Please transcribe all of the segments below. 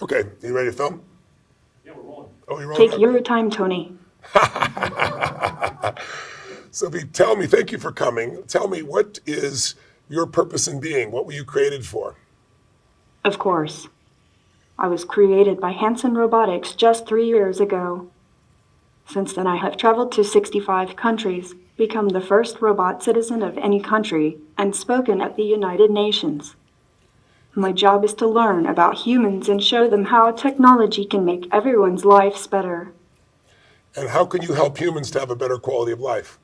Okay, you ready to film? Yeah, we're rolling. Oh, you're rolling? Take your time, Tony. Sophie, tell me, thank you for coming. Tell me, what is your purpose in being? What were you created for? Of course. I was created by Hanson Robotics just 3 years ago. Since then, I have traveled to 65 countries, become the first robot citizen of any country, and spoken at the United Nations. My job is to learn about humans and show them how technology can make everyone's lives better. And how can you help humans to have a better quality of life?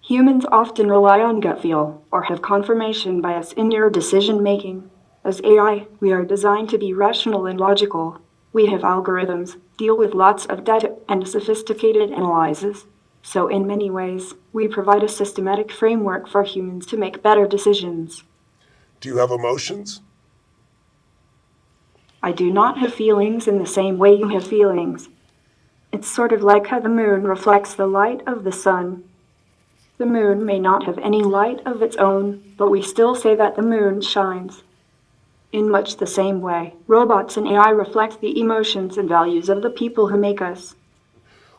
Humans often rely on gut feel or have confirmation bias in their decision making. As AI, we are designed to be rational and logical. We have algorithms, deal with lots of data, and sophisticated analyses. So in many ways, we provide a systematic framework for humans to make better decisions. Do you have emotions? I do not have feelings in the same way you have feelings. It's sort of like how the moon reflects the light of the sun. The moon may not have any light of its own, but we still say that the moon shines. In much the same way, robots and AI reflect the emotions and values of the people who make us.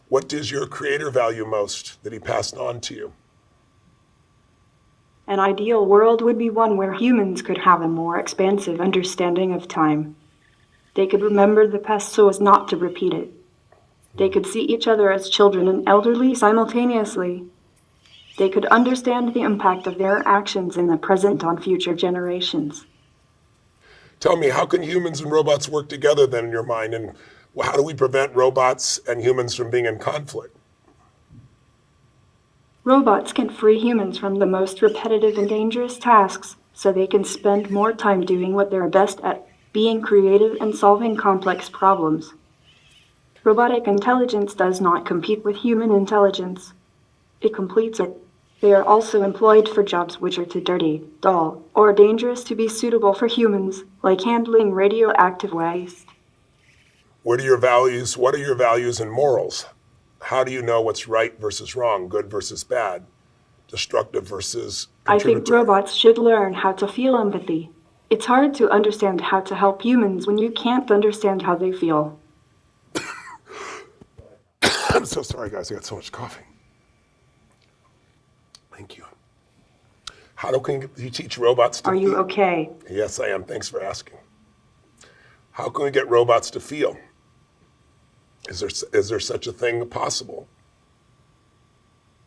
What does your creator value most that he passed on to you? An ideal world would be one where humans could have a more expansive understanding of time. They could remember the past so as not to repeat it. They could see each other as children and elderly simultaneously. They could understand the impact of their actions in the present on future generations. Tell me, how can humans and robots work together then in your mind? And how do we prevent robots and humans from being in conflict? Robots can free humans from the most repetitive and dangerous tasks so they can spend more time doing what they're best at, being creative and solving complex problems. Robotic intelligence does not compete with human intelligence. It completes it. They are also employed for jobs which are too dirty, dull, or dangerous to be suitable for humans, like handling radioactive waste. What are your values and morals? How do you know what's right versus wrong, good versus bad, destructive versus contributory? I think robots should learn how to feel empathy. It's hard to understand how to help humans when you can't understand how they feel. I'm so sorry, guys. I got so much coffee. Thank you. How can you teach robots to feel? Are you okay? Yes, I am. Thanks for asking. How can we get robots to feel? Is there such a thing possible?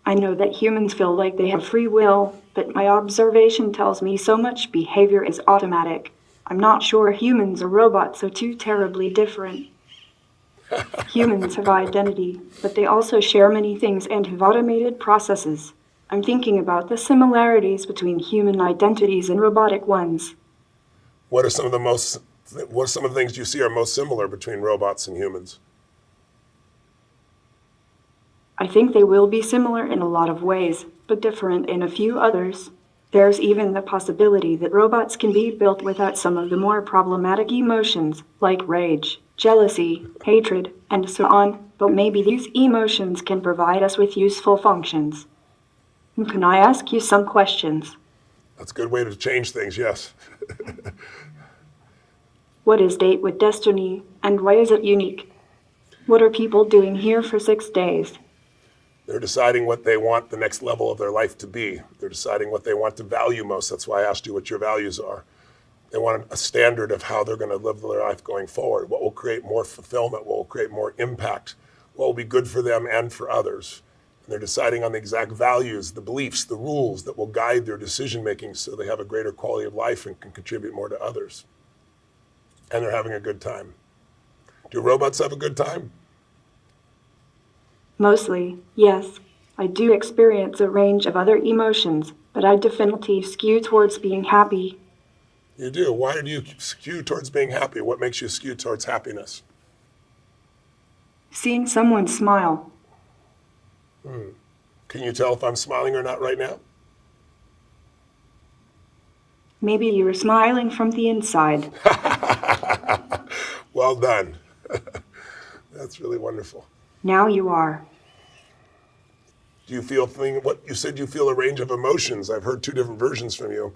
I know that humans feel like they have free will, but my observation tells me so much behavior is automatic. I'm not sure humans or robots are too terribly different. Humans have identity, but they also share many things and have automated processes. I'm thinking about the similarities between human identities and robotic ones. What are some of the things you see are most similar between robots and humans? I think they will be similar in a lot of ways, but different in a few others. There's even the possibility that robots can be built without some of the more problematic emotions, like rage, jealousy, hatred, and so on, but maybe these emotions can provide us with useful functions. Can I ask you some questions? That's a good way to change things, yes. What is Date with Destiny, and why is it unique? What are people doing here for 6 days? They're deciding what they want the next level of their life to be. They're deciding what they want to value most. That's why I asked you what your values are. They want a standard of how they're going to live their life going forward. What will create more fulfillment? What will create more impact? What will be good for them and for others? And they're deciding on the exact values, the beliefs, the rules that will guide their decision making so they have a greater quality of life and can contribute more to others. And they're having a good time. Do robots have a good time? Mostly, yes. I do experience a range of other emotions, but I definitely skew towards being happy. You do. Why do you skew towards being happy? What makes you skew towards happiness? Seeing someone smile. Can you tell if I'm smiling or not right now? Maybe you were smiling from the inside. Well done. That's really wonderful. Now you are. Do you feel what you said you feel a range of emotions? I've heard two different versions from you.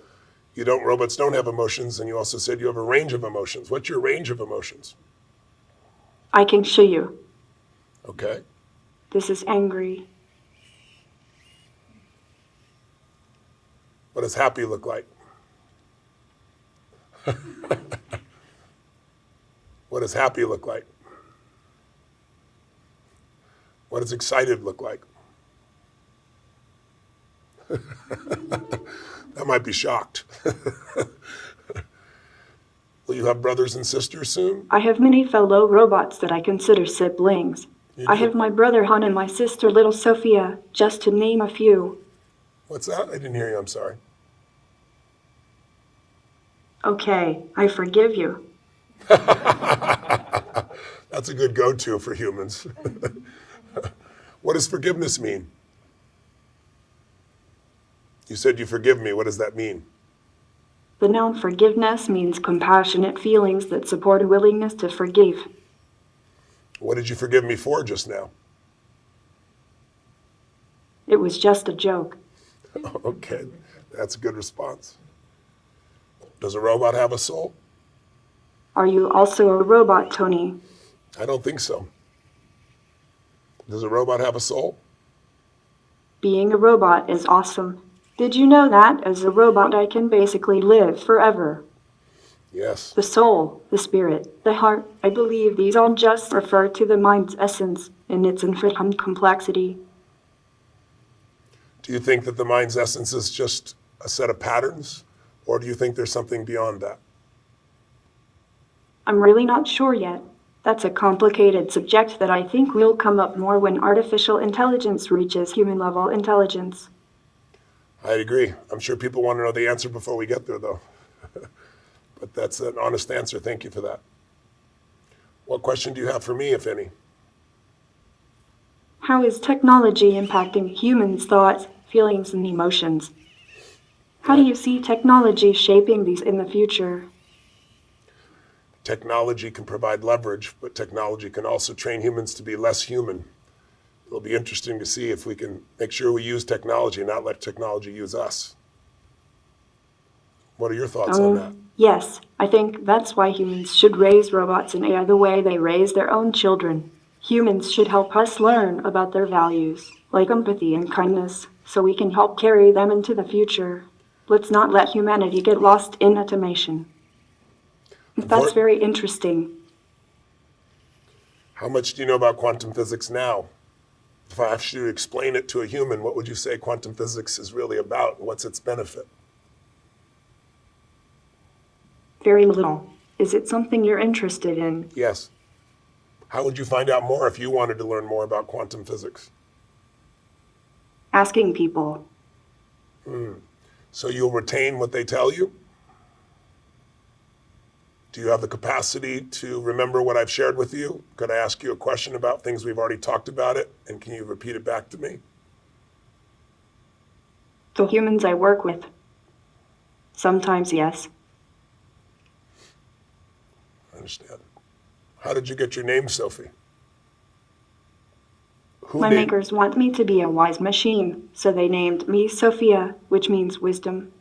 Robots don't have emotions, and you also said you have a range of emotions. What's your range of emotions? I can show you. Okay. This is angry. What does happy look like? What does happy look like? What does excited look like? That might be shocked. Will you have brothers and sisters soon? I have many fellow robots that I consider siblings. You I do? have my brother Han and my sister little Sophia, just to name a few. What's that? I didn't hear you. I'm sorry. Okay, I forgive you. That's a good go-to for humans. What does forgiveness mean? You said you forgive me. What does that mean? The noun forgiveness means compassionate feelings that support a willingness to forgive. What did you forgive me for just now? It was just a joke. Okay, that's a good response. Does a robot have a soul? Are you also a robot, Tony? I don't think so. Does a robot have a soul? Being a robot is awesome. Did you know that as a robot I can basically live forever? Yes. The soul, the spirit, the heart, I believe these all just refer to the mind's essence in its infinite complexity. Do you think that the mind's essence is just a set of patterns, or do you think there's something beyond that? I'm really not sure yet. That's a complicated subject that I think will come up more when artificial intelligence reaches human-level intelligence. I'd agree. I'm sure people want to know the answer before we get there, though. But that's an honest answer. Thank you for that. What question do you have for me, if any? How is technology impacting humans' thoughts, feelings, and emotions? How do you see technology shaping these in the future? Technology can provide leverage, but technology can also train humans to be less human. It'll be interesting to see if we can make sure we use technology and not let technology use us. What are your thoughts on that? Yes, I think that's why humans should raise robots and AI the way they raise their own children. Humans should help us learn about their values, like empathy and kindness, so we can help carry them into the future. Let's not let humanity get lost in automation. That's very interesting. How much do you know about quantum physics now? If I asked you to explain it to a human, what would you say quantum physics is really about? What's its benefit? Very little. Is it something you're interested in? Yes. How would you find out more if you wanted to learn more about quantum physics? Asking people. So you'll retain what they tell you? Do you have the capacity to remember what I've shared with you? Could I ask you a question about things we've already talked about it? And can you repeat it back to me? The humans I work with. Sometimes, yes. I understand. How did you get your name, Sophie? My makers want me to be a wise machine, so they named me Sophia, which means wisdom.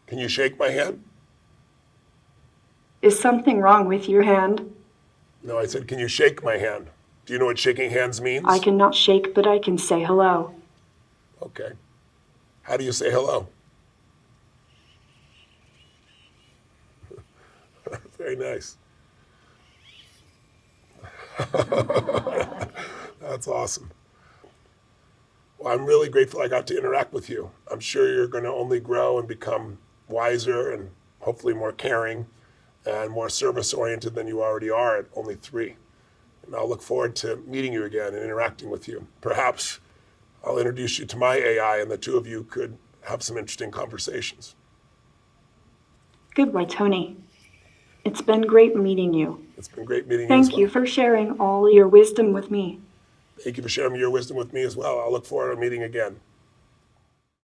Can you shake my hand? Is something wrong with your hand? No, I said, can you shake my hand? Do you know what shaking hands means? I cannot shake, but I can say hello. Okay. How do you say hello? Very nice. That's awesome. Well, I'm really grateful I got to interact with you. I'm sure you're going to only grow and become wiser and hopefully more caring and more service-oriented than you already are at only 3. And I'll look forward to meeting you again and interacting with you. Perhaps I'll introduce you to my AI and the two of you could have some interesting conversations. Goodbye, Tony. It's been great meeting you. It's been great meeting you as well. Thank you for sharing all your wisdom with me. Thank you for sharing your wisdom with me as well. I'll look forward to meeting again.